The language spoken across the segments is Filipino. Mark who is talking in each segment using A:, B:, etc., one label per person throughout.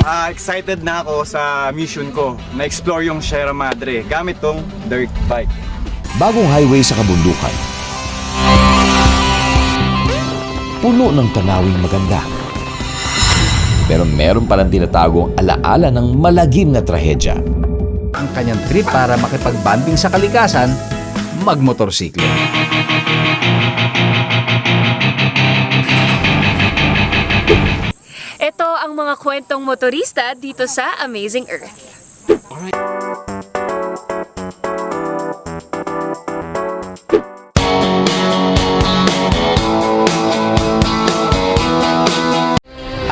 A: Excited na ako sa mission ko na explore yung Sierra Madre gamit tong dirt bike.
B: Bagong highway sa kabundukan. Puno ng tanawing maganda. Pero meron palang tinatagong alaala ng malagim na trahedya.
C: Ang kanyang trip para makipag-banding sa kalikasan, magmotorsiklo.
D: Ito ang mga kwentong motorista dito sa Amazing Earth.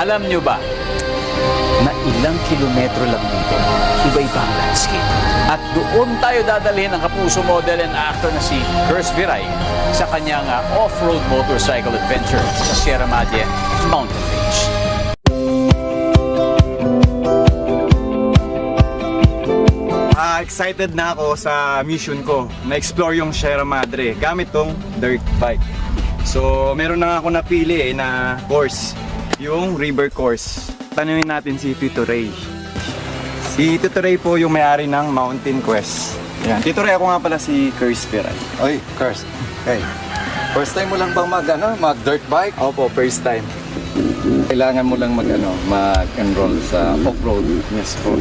E: Alam nyo ba na ilang kilometro lang dito, iba-iba ang landscape. At doon tayo dadalhin ang kapuso model and actor na si Kers Viray sa kanyang off-road motorcycle adventure sa Sierra Madre Mountain Range.
A: Excited na ako sa mission ko na explore yung Sierra Madre gamit tong dirt bike. So meron na ako napili na course, yung river course. Tanungin natin si Tito Ray. Si Tito Ray po yung may-ari ng Mountain Quest. Yan. Tito Ray, ako nga pala si Kers Viray.
F: Oy, Kers. Hey. First time mo lang bang mag dirt bike?
A: Opo, first time.
F: Kailangan mo lang mag-enroll sa off-road.
A: Yes po.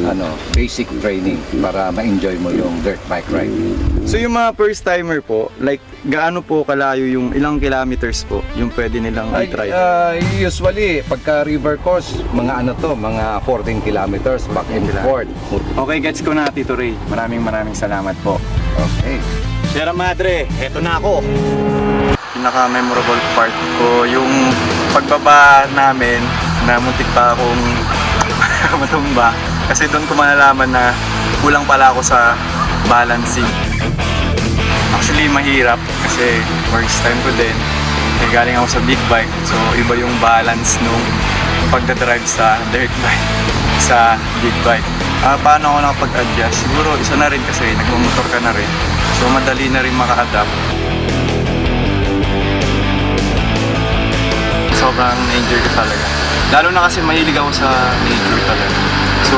F: Basic training para ma-enjoy mo yung dirt bike ride.
A: So yung mga first timer po, like gaano po kalayo yung ilang kilometers po yung pwede nilang i-try?
F: Usually, pagka river course, mga 14 kilometers back and forth.
A: Okay, gets ko na Tito Ray. Maraming salamat po.
F: Okay.
A: Sierra Madre, eto na ako. Pinaka-memorable part ko yung pagbaba namin na muntik pa akong matumba. Kasi doon ko malalaman na kulang pala ako sa balancing. Actually, mahirap kasi first time ko din. Galing ako sa big bike. So, iba yung balance nung pagdadrive sa dirt bike sa big bike. Paano ako nakapag-adjust? Siguro isa na rin kasi nagmumotor ka na rin. So, madali na rin maka-adapt. Sobrang na-enjoy ko talaga. Lalo na kasi mahilig ako sa nature talaga. So,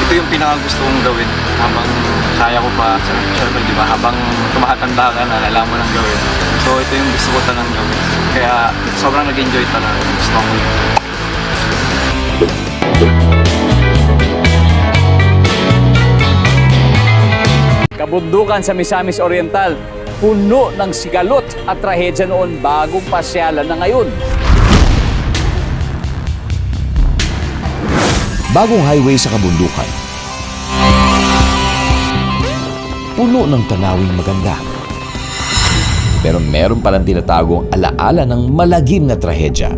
A: ito yung pinakagusto kong gawin habang kaya ko pa. Siyempre, di ba? Habang tumatanda ka na, alam mo nang gawin. So, ito yung gusto ko talagang gawin. Kaya, sobrang nag-enjoy talaga. Gusto ko yun.
E: Kabundukan sa Misamis Oriental, puno ng sigalot at trahedya noon bagong pasyalan na ngayon.
B: Bagong highway sa kabundukan. Puno ng tanawing maganda. Pero meron palang tinatagong alaala ng malagim na trahedya.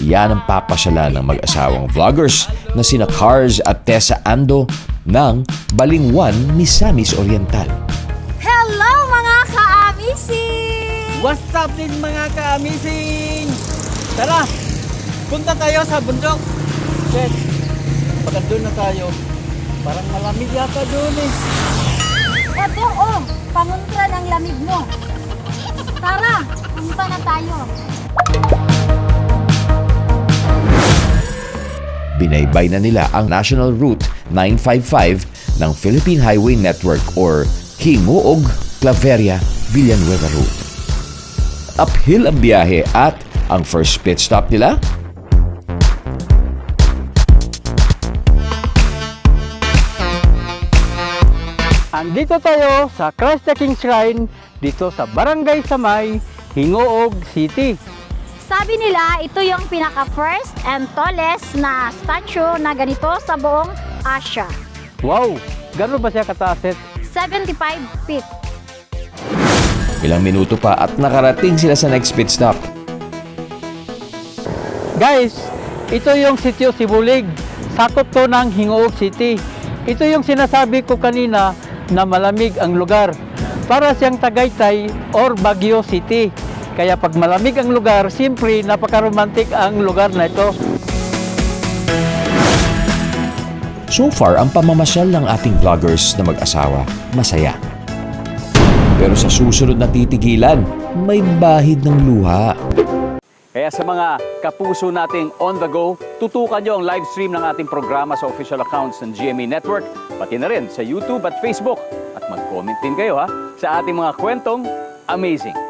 B: Yan ang papasyalan ng mag-asawang vloggers na sina Cars at Tessa Ando ng Balingwan, Misamis Oriental.
G: Hello mga ka-amazing!
H: What's up din mga ka-amazing? Tara, punta tayo sa bundok. Shit, pagka doon na tayo, parang malamig yata doon eh.
G: Eto pangontra ng lamig mo. Tara, punta na tayo.
B: Binaybay na nila ang National Route 955 ng Philippine Highway Network or Hingoog, Claveria, Villanueva Route. Uphill ang biyahe at ang first pit stop nila,
H: Andito tayo sa Christ the King Shrine dito sa Barangay Samay, Hingoog City.
G: Sabi nila, ito yung pinaka-first and tallest na statue na ganito sa buong Asia.
H: Wow, gano'n ba siya kataas?
G: 75 feet.
B: ilang minuto pa at nakarating sila sa next pit stop.
H: Guys, ito yung sitio Sibulig. Sakop to ng Hingoog City. Ito yung sinasabi ko kanina na malamig ang lugar. Para siyang Tagaytay or Baguio City. Kaya pag malamig ang lugar, siyempre napaka-romantic ang lugar na ito.
B: So far, ang pamamasyal ng ating vloggers na mag-asawa, masaya. Pero sa susunod na titigilan, may bahid ng luha.
E: Kaya sa mga kapuso nating on the go, tutukan nyo ang live stream ng ating programa sa official accounts ng GMA Network, pati na rin sa YouTube at Facebook. At mag-comment din kayo sa ating mga kwentong amazing.